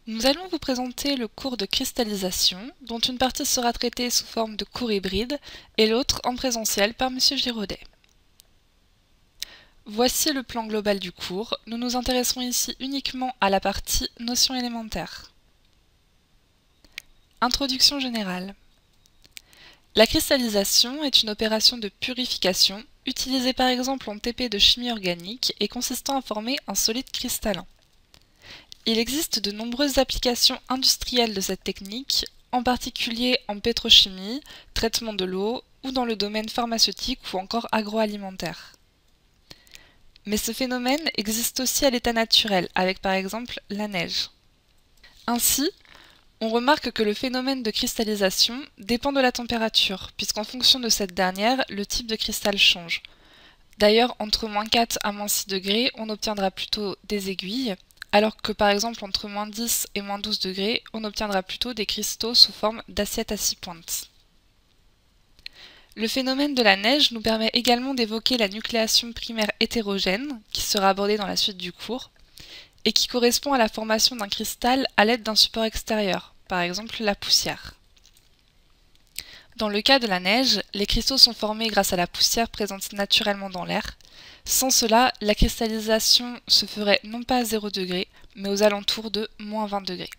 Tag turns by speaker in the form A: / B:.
A: Nous allons vous présenter le cours de cristallisation, dont une partie sera traitée sous forme de cours hybride et l'autre en présentiel par Monsieur Giraudet. Voici le plan global du cours. Nous nous intéresserons ici uniquement à la partie notions élémentaires. Introduction générale. La cristallisation est une opération de purification utilisée par exemple en TP de chimie organique et consistant à former un solide cristallin. Il existe de nombreuses applications industrielles de cette technique, en particulier en pétrochimie, traitement de l'eau ou dans le domaine pharmaceutique ou encore agroalimentaire. Mais ce phénomène existe aussi à l'état naturel, avec par exemple la neige. Ainsi, on remarque que le phénomène de cristallisation dépend de la température, puisqu'en fonction de cette dernière, le type de cristal change. D'ailleurs, entre -4 à -6 degrés, on obtiendra plutôt des aiguilles, alors que par exemple entre -10 et -12 degrés, on obtiendra plutôt des cristaux sous forme d'assiettes à 6 pointes. Le phénomène de la neige nous permet également d'évoquer la nucléation primaire hétérogène, qui sera abordée dans la suite du cours, et qui correspond à la formation d'un cristal à l'aide d'un support extérieur, par exemple la poussière. Dans le cas de la neige, les cristaux sont formés grâce à la poussière présente naturellement dans l'air. Sans cela, la cristallisation se ferait non pas à 0 degré, mais aux alentours de -20 degrés.